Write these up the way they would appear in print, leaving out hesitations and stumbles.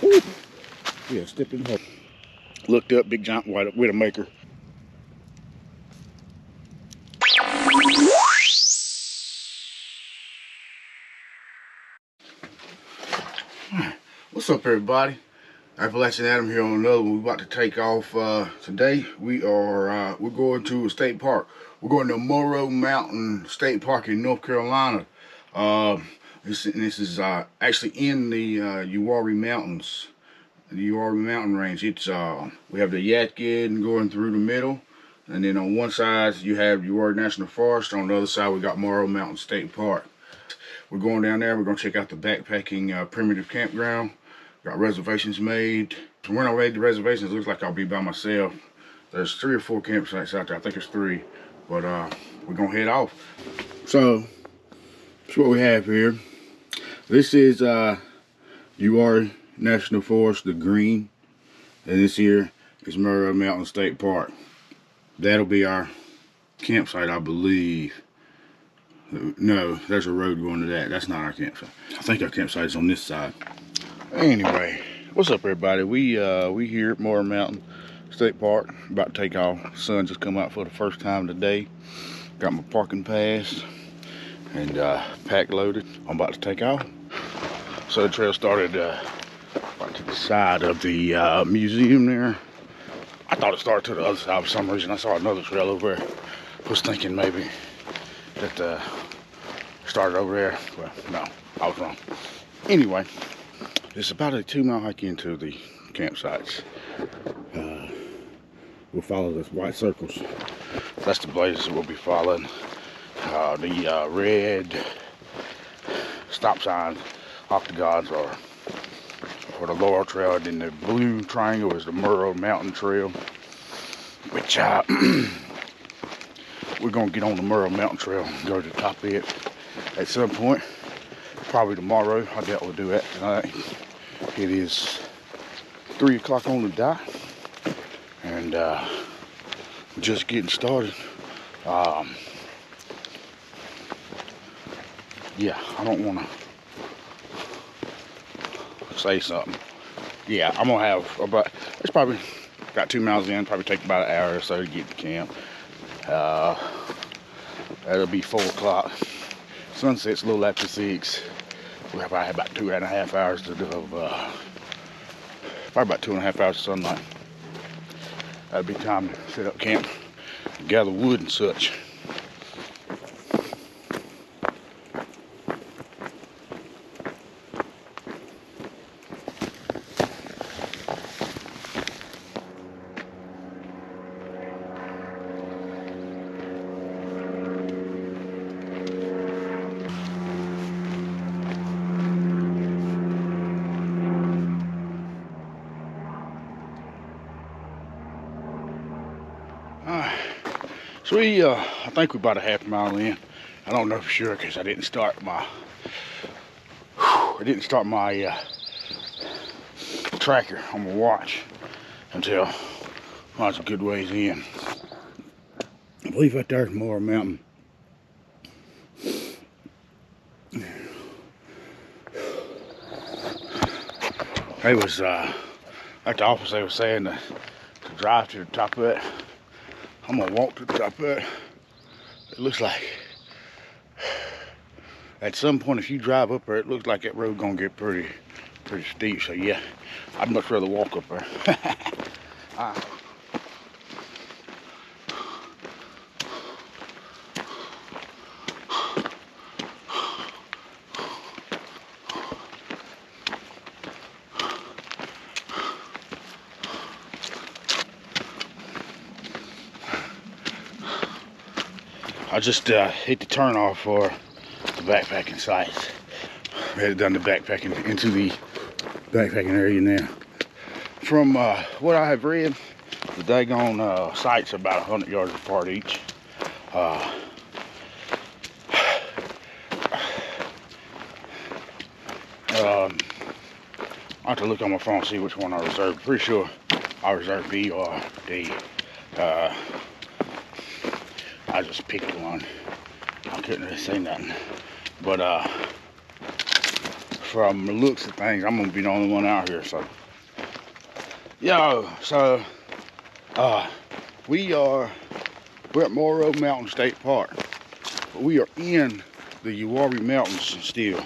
Ooh. Yeah, stepping hole. Looked up, big giant white Widowmaker. What's up, everybody? Appalachian Adam here on another one. We're about to take off today. We're going to a state park. We're going to Morrow Mountain State Park in North Carolina. This is actually in the Uwharrie Mountains, the Uwharrie Mountain Range. It's we have the Yadkin going through the middle, and then on one side you have Uwharrie National Forest. On the other side we got Morrow Mountain State Park. We're going down there. We're going to check out the backpacking primitive campground. Got reservations made. So when I made the reservations, it looks like I'll be by myself. There's 3 or 4 campsites out there. I think it's 3. But we're going to head off. So, that's what we have here. This is Uwharrie National Forest, the green. And this here is Morrow Mountain State Park. That'll be our campsite, I believe. No, there's a road going to that. That's not our campsite. I think our campsite is on this side. Anyway, what's up, everybody? We here at Morrow Mountain State Park, about to take off. The sun just come out for the first time today. Got my parking pass and pack loaded. I'm about to take off. So the trail started right to the side of the museum there. I thought it started to the other side for some reason. I saw another trail over there. Was thinking maybe that started over there. Well, no, I was wrong. Anyway. It's about a 2-mile hike into the campsites. We'll follow those white circles. That's the blazes that we'll be following. The red stop signs, octagons, are for the Laurel Trail, and then the blue triangle is the Morrow Mountain Trail, which we're gonna get on the Morrow Mountain Trail and go to the top of it at some point. Probably tomorrow. I doubt we'll do that tonight. It is 3 o'clock on the dot, and just getting started. Yeah, I don't want to say something. Yeah, I'm gonna have about, it's probably got 2 miles in, probably take about an hour or so to get to camp. That'll be 4 o'clock. Sunset's a little after 6. We'll probably have about 2.5 hours to do, probably about 2.5 hours of sunlight. That'll be time to set up camp, gather wood and such. So I think we're about a half mile in. I don't know for sure because I didn't start my tracker on my watch until I was a good ways in. I believe right there is Morrow Mountain. It was at the office they were saying to drive to the top of it. I'm gonna walk to the top of it. It looks like at some point if you drive up there, it looks like that road gonna get pretty steep. So yeah, I'd much rather walk up there. I just hit the turn off for the backpacking sites. We had done the backpacking into the backpacking area now. From what I have read, the daggone sites are about 100 yards apart each. I have to look on my phone and see which one I reserved. Pretty sure I reserved B or D. I just picked one. I couldn't really say nothing. But from the looks of things, I'm gonna be the only one out here. So, yo, so we're at Morrow Mountain State Park. We are in the Uwharrie Mountains still.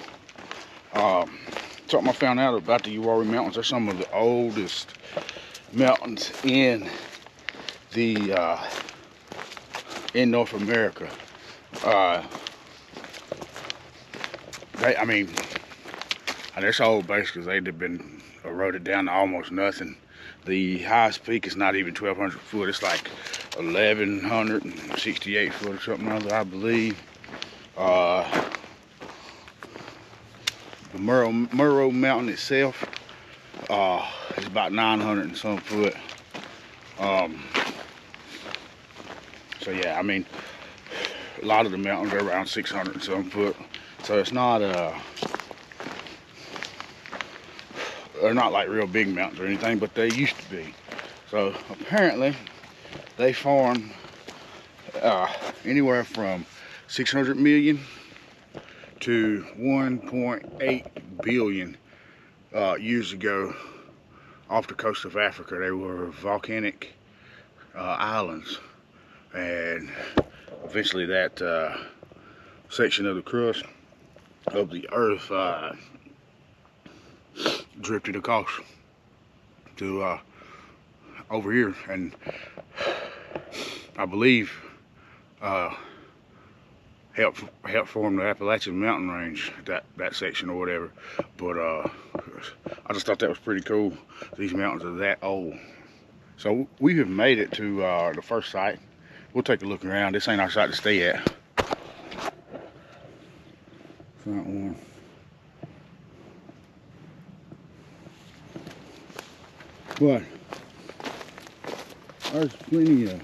Something I found out about the Uwharrie Mountains, they're some of the oldest mountains in North America. They're so old basically they've been eroded down to almost nothing. The highest peak is not even 1,200 foot. It's like 1,168 foot or something other, I believe. The Morrow Mountain itself is about 900 and some foot. So yeah, I mean, a lot of the mountains are around 600 and some foot. So it's not they're not like real big mountains or anything, but they used to be. So apparently they formed anywhere from 600 million to 1.8 billion years ago off the coast of Africa. They were volcanic islands, and eventually that section of the crust of the earth drifted across to over here, and I believe helped form the Appalachian Mountain Range, that section or whatever. But I just thought that was pretty cool. These mountains are that old. So we have made it to the first site. We'll take a look around. This ain't our site to stay at. Front one. But there's plenty of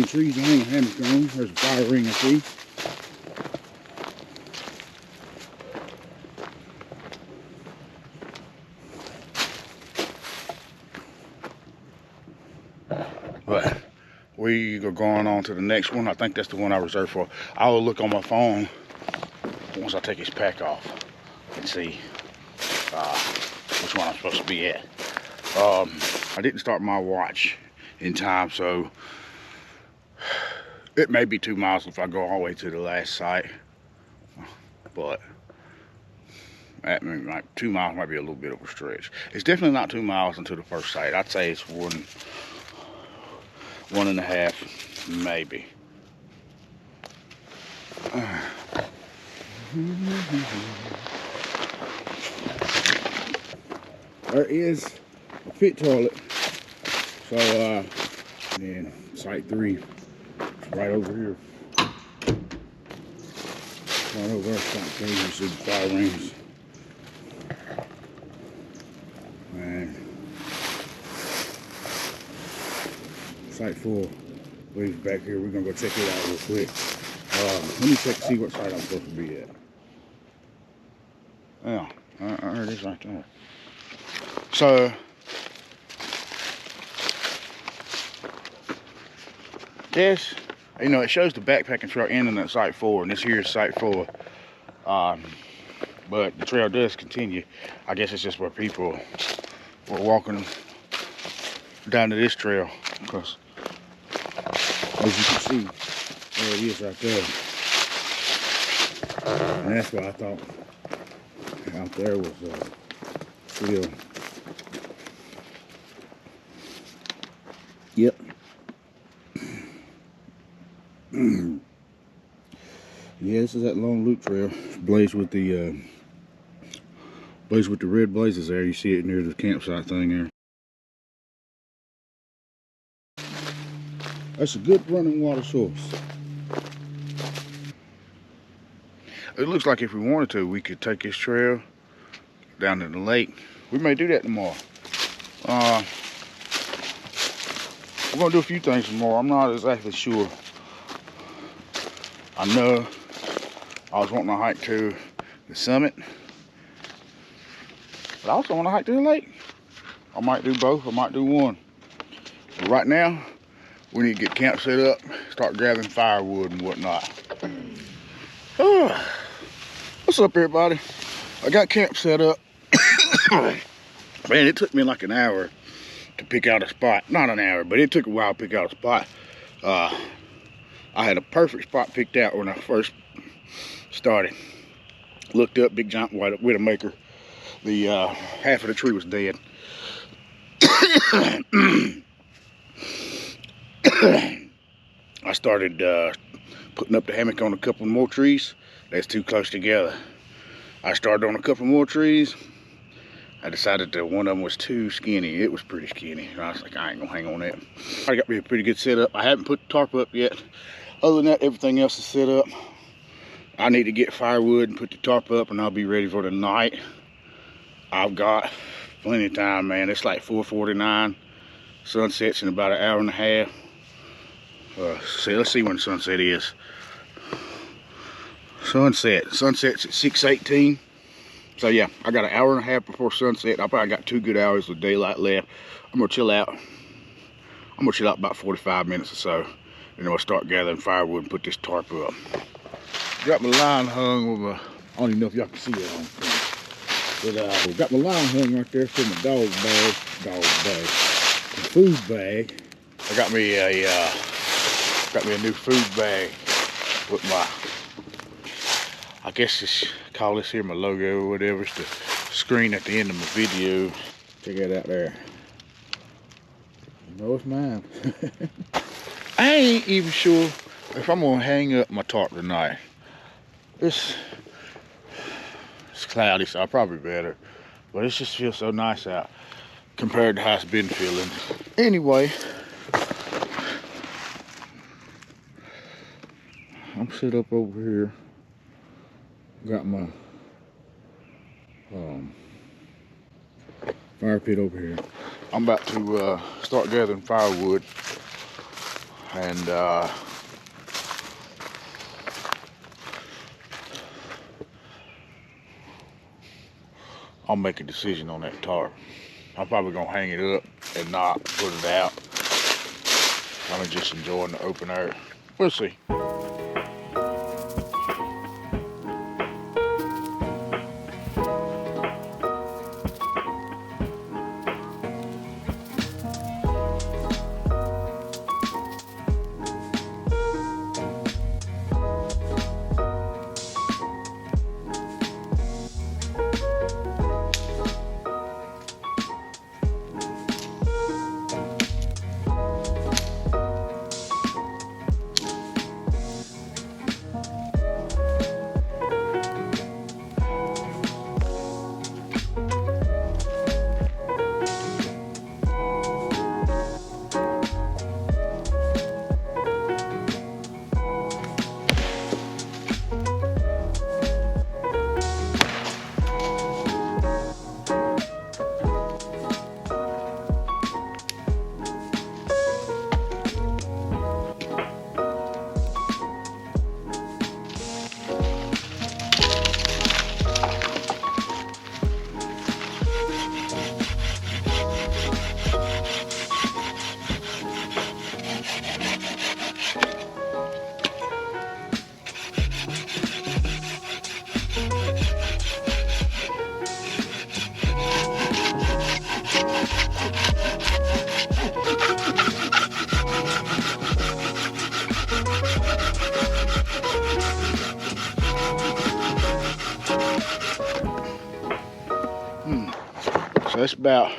trees to hang a hammock on. There's a fire ring I see. But we are going on to the next one. I think that's the one I reserved for. I will look on my phone once I take his pack off and see which one I'm supposed to be at. I didn't start my watch in time, so it may be 2 miles if I go all the way to the last site. But that means like 2 miles might be a little bit of a stretch. It's definitely not 2 miles until the first site. I'd say it's 1.5, maybe. There is a pit toilet. So and then site 3 is right over here. Right over there, site 3, you see the fire rings. And site 4 leaves back here. We're gonna go check it out real quick. Let me check to see what site I'm supposed to be at. Yeah, there it is right there. So this, you know, it shows the backpacking trail ending at site 4, and this here is site 4. But the trail does continue. I guess it's just where people were walking down to this trail, because as you can see, there it is right there. And that's why I thought out there was still. Yep. Yeah, this is that long loop trail, blazed with the red blazes there. You see it near the campsite thing there. That's a good running water source. It looks like if we wanted to, we could take this trail down to the lake. We may do that tomorrow. We're gonna do a few things tomorrow. I'm not exactly sure. I know I was wanting to hike to the summit, but I also want to hike to the lake. I might do both. I might do one. But right now, we need to get camp set up, start gathering firewood and whatnot. Let's What's up, everybody? I got camp set up. Man, it took me like an hour to pick out a spot. Not an hour, but it took a while to pick out a spot. I had a perfect spot picked out when I first started. Looked up, big giant white widowmaker. The half of the tree was dead. I started putting up the hammock on a couple more trees. That's too close together. I started on a couple more trees. I decided that one of them was too skinny. It was pretty skinny. I was like, I ain't gonna hang on that. I got me a pretty good setup. I haven't put the tarp up yet. Other than that, everything else is set up. I need to get firewood and put the tarp up, and I'll be ready for the night. I've got plenty of time, man. It's like 4:49. Sunset's in about an hour and a half. Let's see when sunset is. Sunset's at 6:18. So yeah, I got an hour and a half before sunset. I probably got 2 good hours of daylight left. I'm gonna chill out. I'm gonna chill out about 45 minutes or so, and then I'll start gathering firewood and put this tarp up. Got my line hung over. I don't even know if y'all can see it on film. But got my line hung right there for my dog bag, the food bag. I got me a new food bag with my, I guess just call this here my logo or whatever. It's the screen at the end of my video. Check that out there. You know it's mine. I ain't even sure if I'm gonna hang up my tarp tonight. It's cloudy, so I probably better. But it just feels so nice out compared to how it's been feeling. Anyway, I'm set up over here. Got my fire pit over here. I'm about to start gathering firewood, and I'll make a decision on that tarp. I'm probably gonna hang it up and not put it out. I'm just enjoying the open air. We'll see. So it's about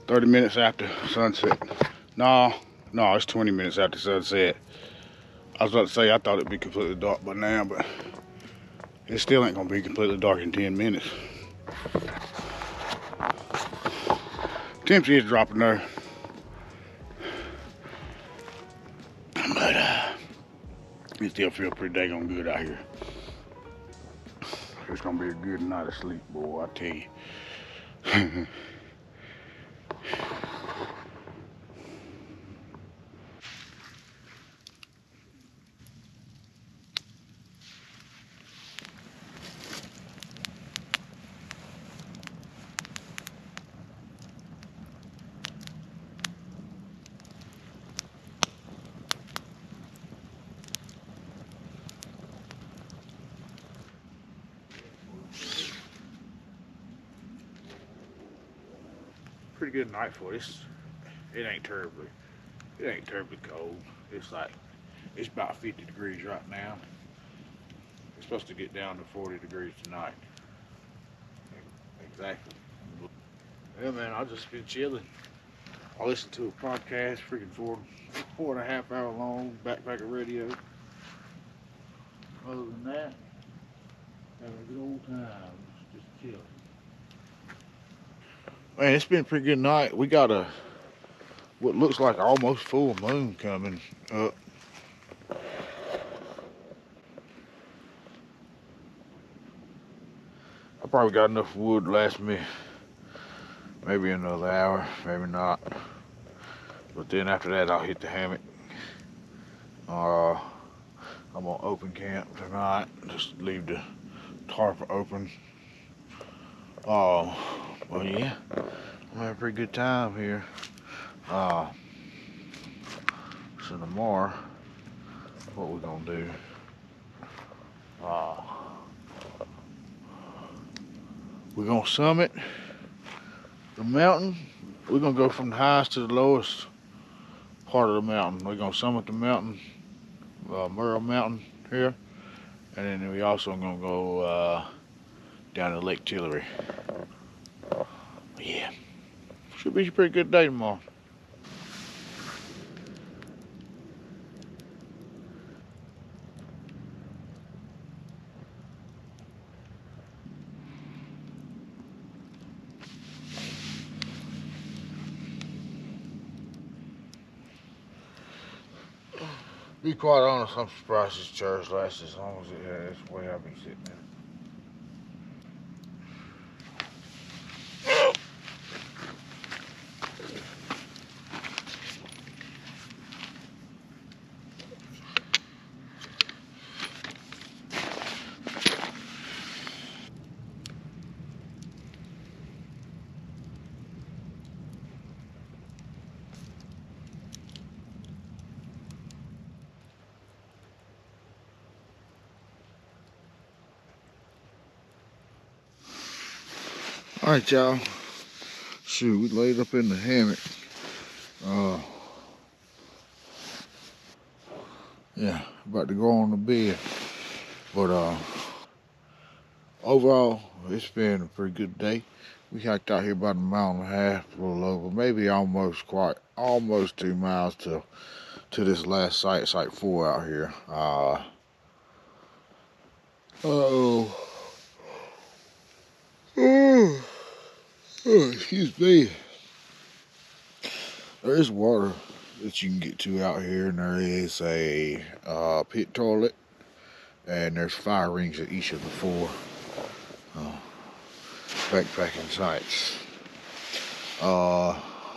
30 minutes after sunset. No, it's 20 minutes after sunset. I was about to say I thought it'd be completely dark by now, but it still ain't gonna be completely dark in 10 minutes. Temps is dropping there. But it still feels pretty daggone good out here. It's gonna be a good night of sleep, boy, I tell you. pretty good night for this. It ain't terribly cold. It's like, it's about 50 degrees right now. It's supposed to get down to 40 degrees tonight. Exactly. Yeah, man, I've just been chilling. I listened to a podcast, freaking 4.5 hour long, backpacker radio. Other than that, having a good old time, just chilling. Man, it's been a pretty good night. We got what looks like almost full moon coming up. I probably got enough wood to last me maybe another hour, maybe not. But then after that, I'll hit the hammock. I'm gonna open camp tonight. Just leave the tarp open. Well, yeah, I'm having a pretty good time here. So tomorrow, what we gonna do? We're gonna summit the mountain. We're gonna go from the highest to the lowest part of the mountain. We're gonna summit the mountain, Morrow Mountain here, and then we also gonna go down to Lake Tillery. Yeah, should be a pretty good day tomorrow. Be quite honest, I'm surprised this chair's lasted as long as it has. The way I've been sitting in it. All right, y'all. Shoot, we laid up in the hammock. Yeah, about to go on the bed. But overall, it's been a pretty good day. We hiked out here about a mile and a half, a little over, maybe almost 2 miles to this last site, site 4 out here. Excuse me. There is water that you can get to out here, and there is a pit toilet, and there's fire rings at each of the 4 backpacking sites.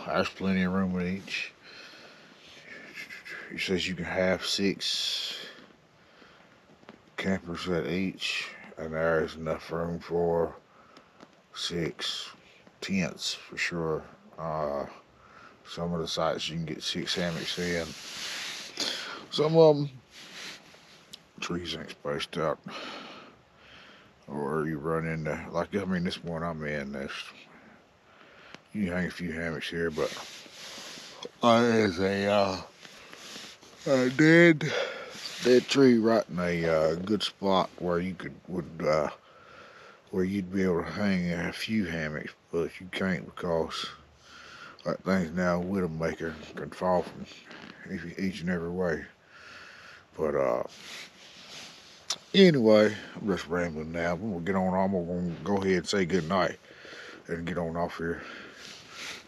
There's plenty of room in each. It says you can have 6 campers at each, and there is enough room for 6 tents for sure. Some of the sites you can get 6 hammocks in. Some of them, trees ain't spaced out, or you run into, like, I mean, this one I'm in, you hang a few hammocks here, but there's a dead tree right in a good spot where you where you'd be able to hang a few hammocks, but you can't because that thing's now a widowmaker, can fall from each and every way. But anyway, I'm just rambling now. I'm gonna get on. I'm gonna go ahead and say good night and get on off here.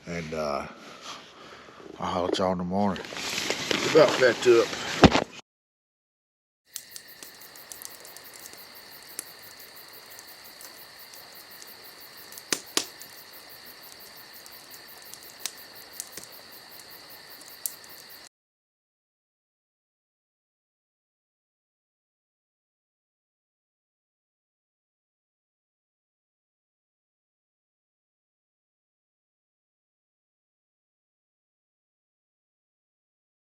And I'll holler at y'all in the morning. About packed up.